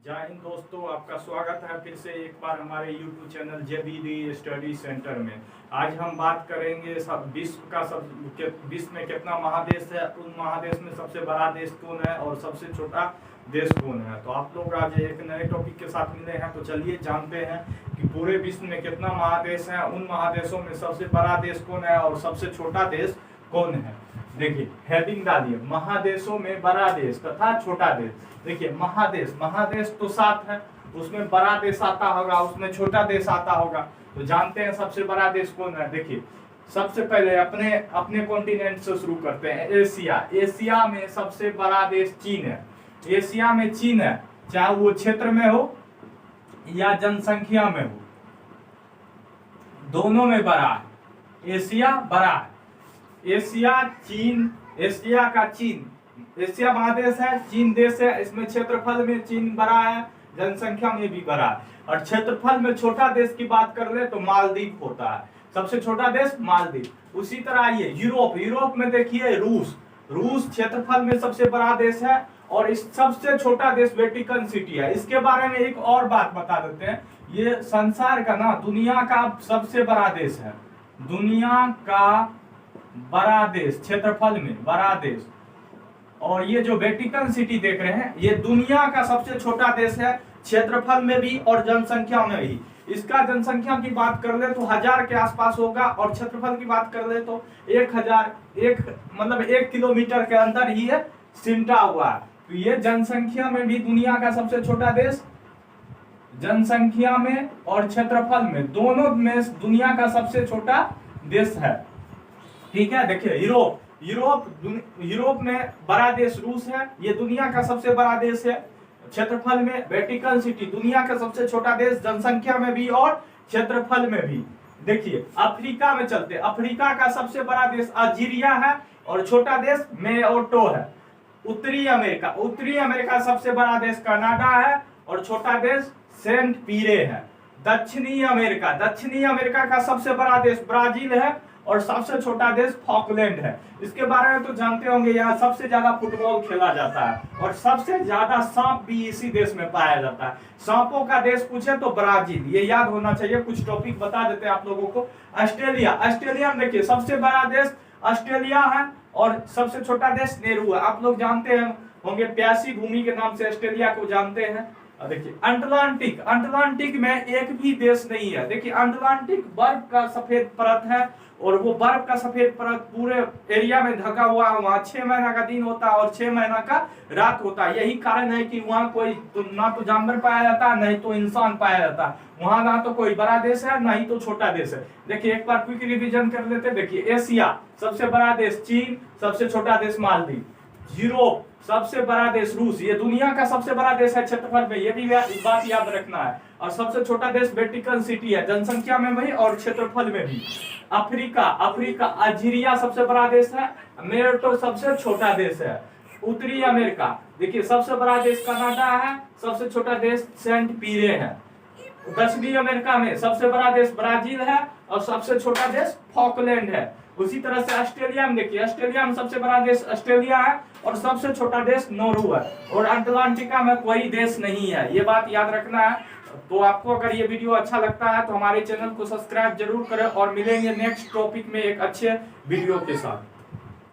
जय हिंद दोस्तों, आपका स्वागत है फिर से एक बार हमारे YouTube channel JBD study centre में। आज हम बात करेंगे विश्व में कितना महादेश है, उन महादेश में सबसे बड़ा देश कौन है और सबसे छोटा देश कौन है। तो आप लोग आज एक नए टॉपिक के साथ मिले हैं, तो चलिए जानते हैं कि पूरे विश्व में कितना महादेश है, उन महादेशों में सबसे बड़ा देश कौन है और सबसे छोटा देश कौन है। देखिए हेडिंग डालिए, महादेशों में बड़ा देश तथा छोटा देश। देखिए महादेश तो 7 है, उसमें बड़ा देश आता होगा, उसमें छोटा देश आता होगा। तो जानते हैं सबसे बड़ा देश कौन है। देखिए सबसे पहले अपने कॉन्टिनेंट से शुरू करते हैं। एशिया में सबसे बड़ा देश चीन है। एशिया में चीन है, चाहे वो क्षेत्र में हो या जनसंख्या में हो, दोनों में बड़ा है। एशिया बड़ा है। एशिया महादेश है, चीन देश है। इसमें क्षेत्रफल में चीन बड़ा है, जनसंख्या में भी बड़ा है। और क्षेत्रफल में छोटा देश की बात कर ले तो मालदीव होता है, सबसे छोटा देश मालदीव। उसी तरह ये यूरोप में देखिए रूस क्षेत्रफल में सबसे बड़ा देश है और इस सबसे छोटा देश वेटिकन सिटी है। इसके बारे में एक और बात बता देते हैं, ये संसार का दुनिया का सबसे बड़ा देश है। दुनिया का बड़ा देश, क्षेत्रफल में बड़ा देश। और ये जो वेटिकन सिटी देख रहे हैं, ये दुनिया का सबसे छोटा देश है, क्षेत्रफल में भी और जनसंख्या में भी। इसका जनसंख्या की बात कर ले तो 1000 के आसपास होगा और क्षेत्रफल की बात कर ले तो 1 किलोमीटर के अंदर ही ये सिमटा हुआ है। तो ये जनसंख्या में भी दुनिया का सबसे छोटा देश, जनसंख्या में और क्षेत्रफल में दोनों में दुनिया का सबसे छोटा देश है। ठीक है। देखिए यूरोप में बड़ा देश रूस है, ये दुनिया का सबसे बड़ा देश है। क्षेत्रफल में वेटिकन सिटी दुनिया का सबसे छोटा देश, जनसंख्या में भी और क्षेत्रफल में भी। देखिए अफ्रीका में चलते, अफ्रीका का सबसे बड़ा देश अल्जीरिया है और छोटा देश मेओटो है। उत्तरी अमेरिका सबसे बड़ा देश कनाडा है और छोटा देश सेंट पीरे है। दक्षिणी अमेरिका का सबसे बड़ा देश ब्राजील है और सबसे छोटा देश फॉकलैंड है। इसके बारे में तो जानते होंगे, यहाँ सबसे ज्यादा फुटबॉल खेला जाता है और सबसे ज्यादा सांप भी इसी देश में पाया जाता है। सांपों का देश पूछे तो ब्राजील, ये याद होना चाहिए। कुछ टॉपिक बता देते हैं आप लोगों को। ऑस्ट्रेलिया में देखिए सबसे बड़ा देश ऑस्ट्रेलिया है और सबसे छोटा देश नेहरू है। आप लोग जानते होंगे, प्यासी भूमि के नाम से ऑस्ट्रेलिया को जानते हैं। देखिए अटलांटिक में एक भी देश नहीं है। देखिए अटलांटिक बर्फ का सफेद परत है और वो बर्फ का सफेद परत पूरे एरिया में ढका हुआ है। वहाँ 6 महीना का दिन होता है और 6 महीना का रात होता है। यही कारण है कि वहाँ कोई ना तो जानवर पाया जाता है, नहीं तो इंसान पाया जाता है। वहाँ ना तो कोई बड़ा देश है, ना ही तो छोटा देश है। देखिए एक बार क्विक रिवीजन कर लेते। देखिए एशिया सबसे बड़ा देश चीन, सबसे छोटा देश मालदीव। यूरोप सबसे बड़ा देश रूस, ये दुनिया का सबसे बड़ा देश है क्षेत्रफल में, ये भी बात याद रखना है। और सबसे छोटा देश वेटिकन सिटी है, जनसंख्या में भी और क्षेत्रफल में भी। अफ्रीका अल्जीरिया सबसे बड़ा देश है, मेओटो सबसे छोटा देश है। उत्तरी अमेरिका देखिए सबसे बड़ा देश कनाडा है, सबसे छोटा देश सेंट पीरे है। दक्षिणी अमेरिका में सबसे बड़ा देश ब्राजील है और सबसे छोटा देश फॉकलैंड है। उसी तरह से ऑस्ट्रेलिया में देखिए, ऑस्ट्रेलिया में सबसे बड़ा देश ऑस्ट्रेलिया है और सबसे छोटा देश नॉर्वे है। और अटलांटिका में कोई देश नहीं है, ये बात याद रखना है। तो आपको अगर ये वीडियो अच्छा लगता है तो हमारे चैनल को सब्सक्राइब जरूर करें और मिलेंगे नेक्स्ट टॉपिक में एक अच्छे वीडियो के साथ।